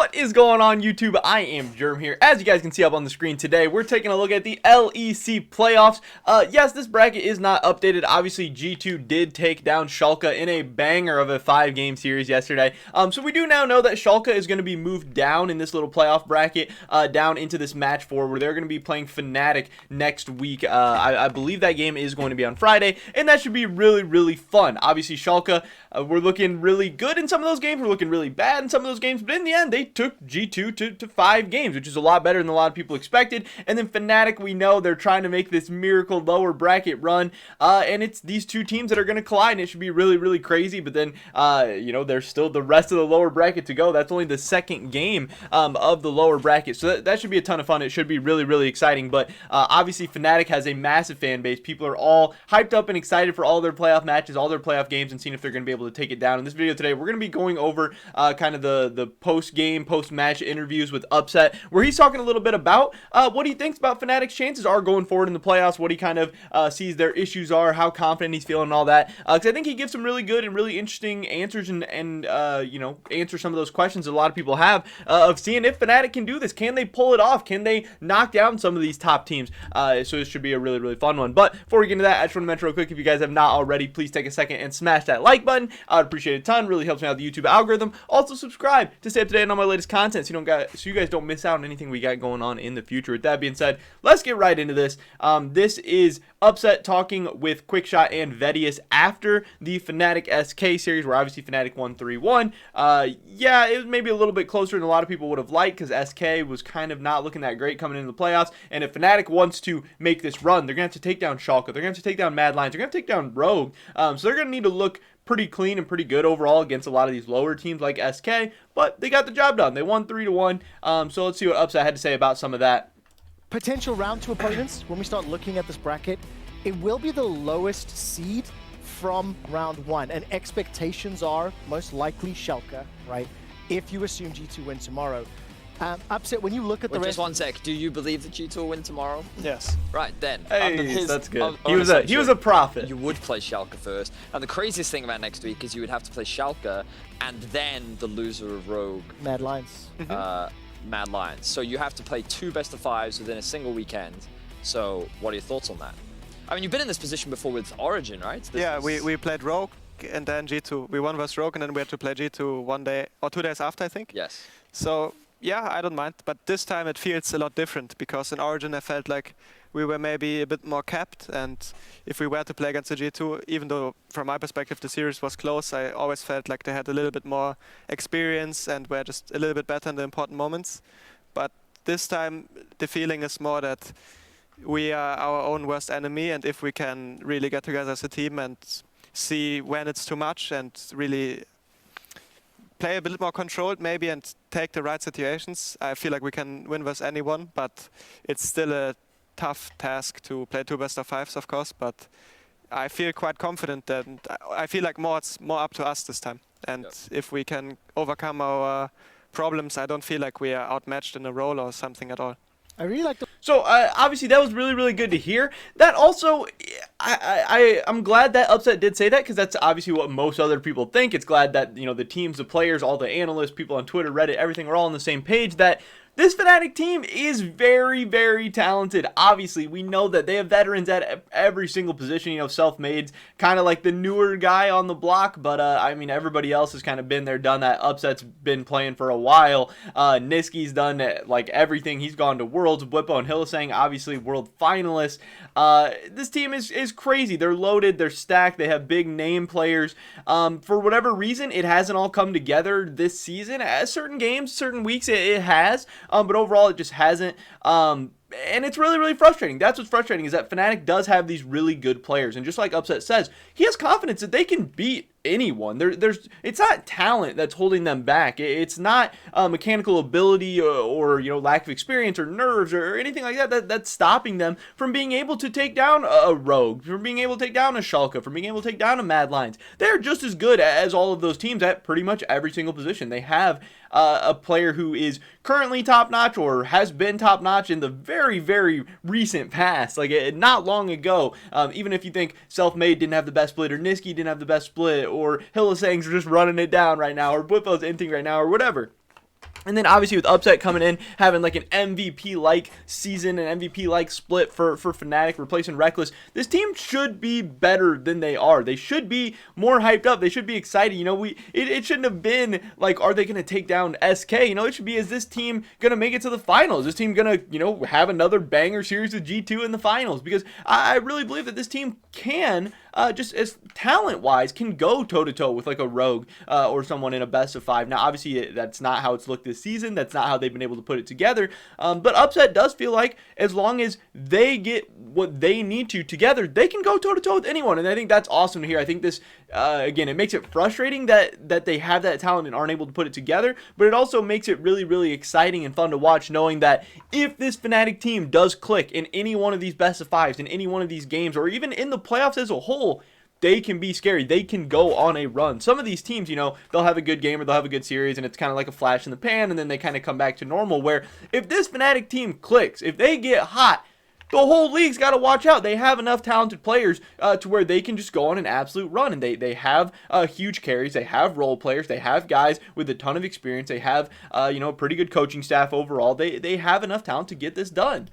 What is going on, YouTube? I am Germ here. As you guys can see up on the screen today, we're taking a look at the LEC playoffs. Yes, this bracket is not updated. Obviously, G2 did take down Schalke in a banger of a 5-game series yesterday. So we do now know that Schalke is going to be moved down in this little playoff bracket, down into this match 4, where they're going to be playing Fnatic next week. I believe that game is going to be on Friday, and that should be really, really fun. Obviously, Schalke, we're looking really good in some of those games. We're looking really bad in some of those games, but in the end, they took G2 to 5 games, which is a lot better than a lot of people expected. And then Fnatic, we know they're trying to make this miracle lower bracket run, and it's these two teams that are going to collide, and it should be really, really crazy. But then, you know, there's still the rest of the lower bracket to go. That's only the second game of the lower bracket, so that should be a ton of fun. It should be really, really exciting. But obviously, Fnatic has a massive fan base. People are all hyped up and excited for all their playoff matches, all their playoff games, and seeing if they're going to be able to take it down. In this video today, we're going to be going over kind of the post-game, post-match interviews with Upset, where he's talking a little bit about what he thinks about Fnatic's chances are going forward in the playoffs, what he kind of sees their issues are, how confident he's feeling, and all that. Because I think he gives some really good and really interesting answers and you know, answer some of those questions that a lot of people have of seeing if Fnatic can do this. Can they pull it off? Can they knock down some of these top teams? So this should be a really, really fun one. But before we get into that, I just want to mention real quick, if you guys have not already, please take a second and smash that like button. I would appreciate it a ton. Really helps me out with the YouTube algorithm. Also, subscribe to stay up to date on all my latest content so you guys don't miss out on anything we got going on in the future. With that being said, let's get right into this. This is Upset talking with Quickshot and Vedi after the Fnatic SK series, where obviously Fnatic won 3-1. Yeah, it was maybe a little bit closer than a lot of people would have liked, because SK was kind of not looking that great coming into the playoffs. And if Fnatic wants to make this run, they're going to have to take down Schalke. They're going to have to take down Mad Lions. They're going to have to take down Rogue. So they're going to need to look pretty clean and pretty good overall against a lot of these lower teams like SK, but they got the job done. They won 3-1. So let's see what Upset had to say about some of that. Potential round 2 opponents, when we start looking at this bracket, it will be the lowest seed from round 1, and expectations are most likely Schalke, right? If you assume G2 win tomorrow. Upset, when you look at the rest... Just one sec, do you believe that G2 will win tomorrow? Yes. Right, then. Hey, that's good. He was a prophet. You would play Schalke first. And the craziest thing about next week is you would have to play Schalke and then the loser of Rogue. Mad Lions. Mad Lions. So you have to play 2 best-of-5s within a single weekend. So what are your thoughts on that? I mean, you've been in this position before with Origin, right? Yeah, we played Rogue and then G2. We won versus Rogue and then we had to play G2 1 day or 2 days after, I think. Yes. So, yeah, I don't mind. But this time it feels a lot different, because in Origin I felt like we were maybe a bit more capped, and if we were to play against the G2, even though from my perspective the series was close, I always felt like they had a little bit more experience and were just a little bit better in the important moments. But this time the feeling is more that we are our own worst enemy, and if we can really get together as a team and see when it's too much and really play a bit more controlled maybe and take the right situations, I feel like we can win versus anyone. But it's still a tough task to play 2 best-of-5s, of course, but I feel quite confident, and I feel like it's more up to us this time. And if we can overcome our problems, I don't feel like we are outmatched in a role or something at all. I really like the... So, obviously, that was really, really good to hear. That also, I'm glad that Upset did say that, because that's obviously what most other people think. It's glad that, you know, the teams, the players, all the analysts, people on Twitter, Reddit, everything are all on the same page, that this Fnatic team is very, very talented. Obviously, we know that they have veterans at every single position. You know, Self-Made's kind of like the newer guy on the block, but I mean, everybody else has kind of been there, done that. Upset's been playing for a while. Niski's done like everything. He's gone to Worlds. Bwipo and Hylissang, obviously world finalists. This team is crazy. They're loaded. They're stacked. They have big name players. For whatever reason, it hasn't all come together this season. At certain games, certain weeks, it has. But overall, it just hasn't. And it's really, really frustrating. That's what's frustrating, is that Fnatic does have these really good players. And just like Upset says, he has confidence that they can beat anyone. It's not talent that's holding them back. It's not mechanical ability or you know, lack of experience or nerves or anything like that that's stopping them from being able to take down a Rogue, from being able to take down a Schalke, from being able to take down a Mad Lions. They're just as good as all of those teams at pretty much every single position. They have a player who is currently top-notch or has been top-notch in the very, very recent past, like not long ago. Even if you think Self-Made didn't have the best split, or Niski didn't have the best split, or Hylissang's just running it down right now, or Bwipo's inting right now, or whatever. And then obviously with Upset coming in, having like an MVP-like season, an MVP-like split for Fnatic, replacing Reckless, this team should be better than they are. They should be more hyped up. They should be excited. You know, it shouldn't have been like, are they going to take down SK? You know, it should be, is this team going to make it to the finals? Is this team going to, you know, have another banger series with G2 in the finals? Because I really believe that this team can, just as talent-wise, can go toe-to-toe with like a Rogue or someone in a best of 5. Now, obviously, that's not how it's looked this season. That's not how they've been able to put it together. But Upset does feel like as long as they get what they need to together, they can go toe-to-toe with anyone. And I think that's awesome to hear. I think this, again, it makes it frustrating that they have that talent and aren't able to put it together. But it also makes it really, really exciting and fun to watch, knowing that if this Fnatic team does click in any one of these best of 5s, in any one of these games, or even in the playoffs as a whole, they can be scary. They can go on a run. Some of these teams, you know, they'll have a good game or they'll have a good series and it's kind of like a flash in the pan and then they kind of come back to normal, where if this Fnatic team clicks, if they get hot, the whole league's got to watch out. They have enough talented players to where they can just go on an absolute run. And they have huge carries. They have role players. They have guys with a ton of experience. They have, you know, a pretty good coaching staff overall. They have enough talent to get this done.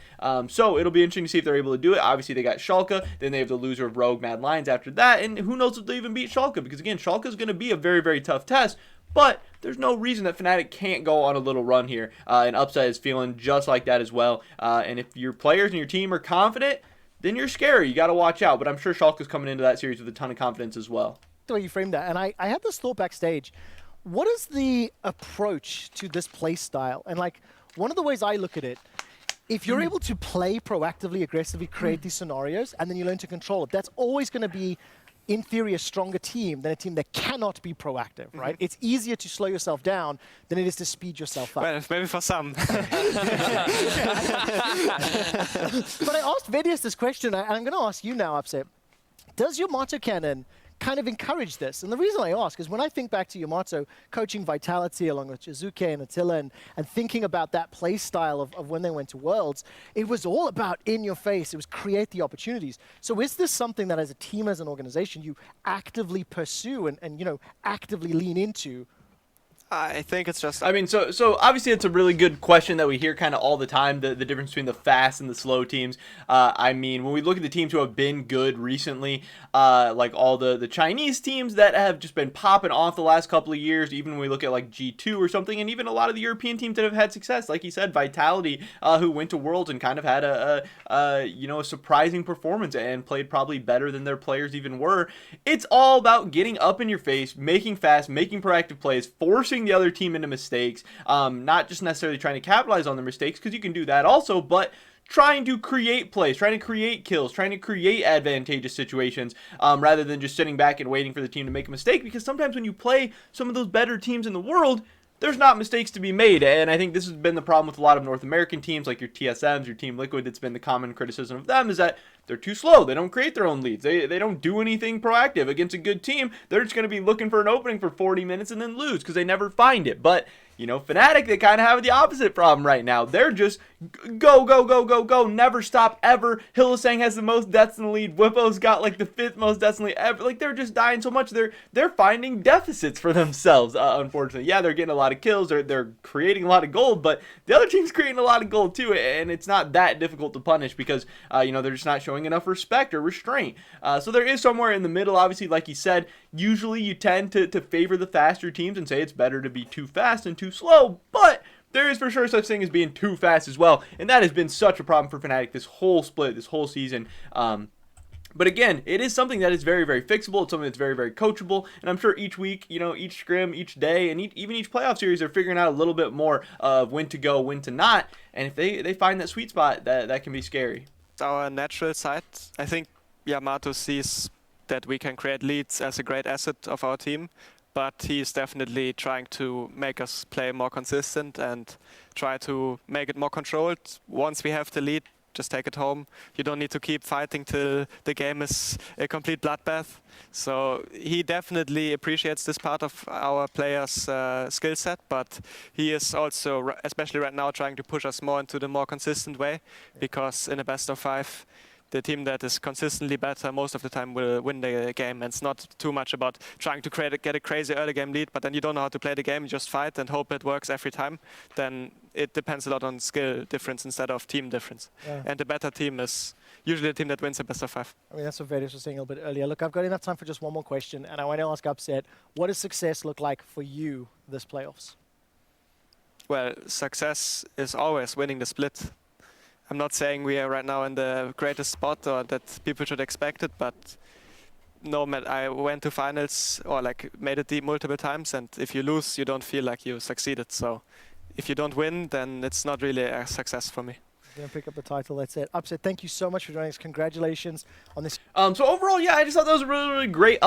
So it'll be interesting to see if they're able to do it. Obviously, they got Schalke. Then they have the loser of Rogue Mad Lions after that. And who knows if they'll even beat Schalke. Because, again, Schalke is going to be a very, very tough test. But there's no reason that Fnatic can't go on a little run here. And Upset is feeling just like that as well. And if your players and your team are confident, then you're scary. You got to watch out. But I'm sure Schalke is coming into that series with a ton of confidence as well. The way you framed that, and I had this thought backstage. What is the approach to this play style? And like, one of the ways I look at it, if you're able to play proactively, aggressively, create these scenarios, and then you learn to control it, that's always going to be, in theory, a stronger team than a team that cannot be proactive, right? It's easier to slow yourself down than it is to speed yourself up. Well, maybe for some. But I asked Vedius this question, and I'm going to ask you now, Upset. Does Yamato Cannon kind of encourage this? And the reason I ask is when I think back to Yamato coaching Vitality along with Chizuke and Attila and thinking about that play style of when they went to Worlds, it was all about in your face. It was create the opportunities. So is this something that as a team, as an organization, you actively pursue and you know, actively lean into? I think it's just... I mean, so obviously it's a really good question that we hear kind of all the time, the difference between the fast and the slow teams. I mean, when we look at the teams who have been good recently, like all the Chinese teams that have just been popping off the last couple of years, even when we look at like G2 or something, and even a lot of the European teams that have had success, like you said, Vitality, who went to Worlds and kind of had you know, a surprising performance and played probably better than their players even were. It's all about getting up in your face, making fast, making proactive plays, forcing the other team into mistakes, not just necessarily trying to capitalize on their mistakes, because you can do that also, but trying to create plays, trying to create kills, trying to create advantageous situations, rather than just sitting back and waiting for the team to make a mistake, because sometimes when you play some of those better teams in the world, there's not mistakes to be made. And I think this has been the problem with a lot of North American teams like your TSMs, your Team Liquid. It's been the common criticism of them is that they're too slow. They don't create their own leads. They don't do anything proactive against a good team. They're just going to be looking for an opening for 40 minutes and then lose because they never find it. But, you know, Fnatic, they kind of have the opposite problem right now. They're just go, go, go, go, go, never stop ever. Hylissang has the most deaths in the lead. Whippo's got like the 5th most deaths in the lead ever. Like, they're just dying so much. They're finding deficits for themselves, unfortunately. Yeah, they're getting a lot of kills. They're creating a lot of gold, but the other team's creating a lot of gold too, and it's not that difficult to punish because, you know, they're just not showing enough respect or restraint. So there is somewhere in the middle, obviously, like you said. Usually you tend to favor the faster teams and say it's better to be too fast than too slow, but there is for sure such thing as being too fast as well, and that has been such a problem for Fnatic this whole split, this whole season. But again, it is something that is very, very fixable. It's something that's very, very coachable. And I'm sure each week, you know, each scrim, each day, and even each playoff series, they're figuring out a little bit more of when to go, when to not. And if they find that sweet spot, that can be scary. Our natural side, I think Yamato sees that we can create leads as a great asset of our team. But he's definitely trying to make us play more consistent and try to make it more controlled. Once we have the lead, just take it home. You don't need to keep fighting till the game is a complete bloodbath. So he definitely appreciates this part of our players' skill set, but he is also, especially right now, trying to push us more into the more consistent way, because in a best of 5, the team that is consistently better most of the time will win the game. And it's not too much about trying to get a crazy early game lead, but then you don't know how to play the game, you just fight and hope it works every time. Then it depends a lot on skill difference instead of team difference. Yeah. And the better team is usually the team that wins the best of 5. I mean, that's what Vedi was saying a little bit earlier. Look, I've got enough time for just one more question, and I want to ask Upset, what does success look like for you this playoffs? Well, success is always winning the split. I'm not saying we are right now in the greatest spot or that people should expect it, but no, I went to finals or like made it deep multiple times, and if you lose, you don't feel like you succeeded. So if you don't win, then it's not really a success for me. Going to pick up the title, that's it. Upset, thank you so much for joining us. Congratulations on this. So overall, yeah, I just thought that was a really, really great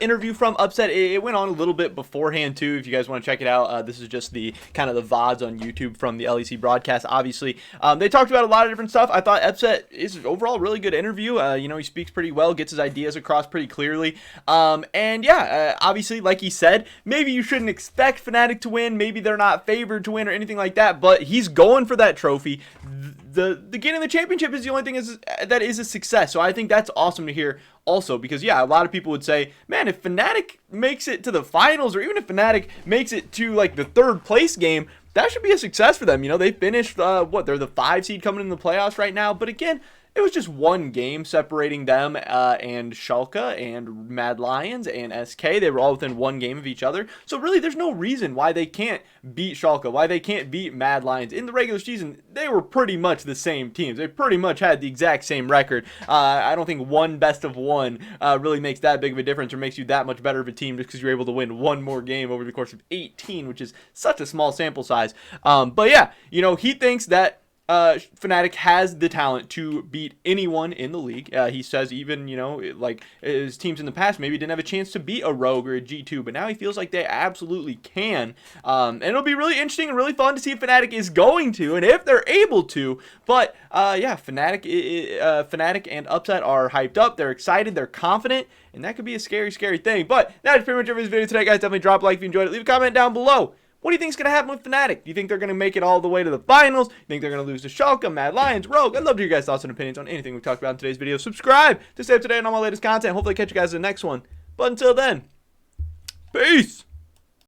interview from Upset. It went on a little bit beforehand too. If you guys want to check it out, this is just the kind of the VODs on YouTube from the LEC broadcast. Obviously, they talked about a lot of different stuff. I thought Upset is overall a really good interview. You know, he speaks pretty well, gets his ideas across pretty clearly. And yeah, obviously, like he said, maybe you shouldn't expect Fnatic to win. Maybe they're not favored to win or anything like that. But he's going for that trophy. The getting the championship is the only thing that is a success. So I think that's awesome to hear also, because yeah, a lot of people would say, man, if Fnatic makes it to the finals, or even if Fnatic makes it to like the 3rd place game, that should be a success for them. You know, they finished what, they're the 5 seed coming in the playoffs right now, but again, it was just one game separating them and Schalke and Mad Lions and SK. They were all within one game of each other. So really, there's no reason why they can't beat Schalke, why they can't beat Mad Lions. In the regular season, they were pretty much the same teams. They pretty much had the exact same record. I don't think one best of one really makes that big of a difference or makes you that much better of a team just because you're able to win one more game over the course of 18, which is such a small sample size. But yeah, you know, he thinks that Fnatic has the talent to beat anyone in the league. He says even, you know, like his teams in the past maybe didn't have a chance to beat a Rogue or a G2, but now he feels like they absolutely can. And it'll be really interesting and really fun to see if Fnatic is going to and if they're able to. But yeah, Fnatic and Upset are hyped up. They're excited. They're confident. And that could be a scary, scary thing. But that's pretty much everybody's video today, guys. Definitely drop a like if you enjoyed it. Leave a comment down below. What do you think is going to happen with Fnatic? Do you think they're going to make it all the way to the finals? Do you think they're going to lose to Schalke, Mad Lions, Rogue? I'd love to hear your guys' thoughts and opinions on anything we've talked about in today's video. Subscribe to stay up to date on all my latest content. Hopefully, I catch you guys in the next one. But until then, peace!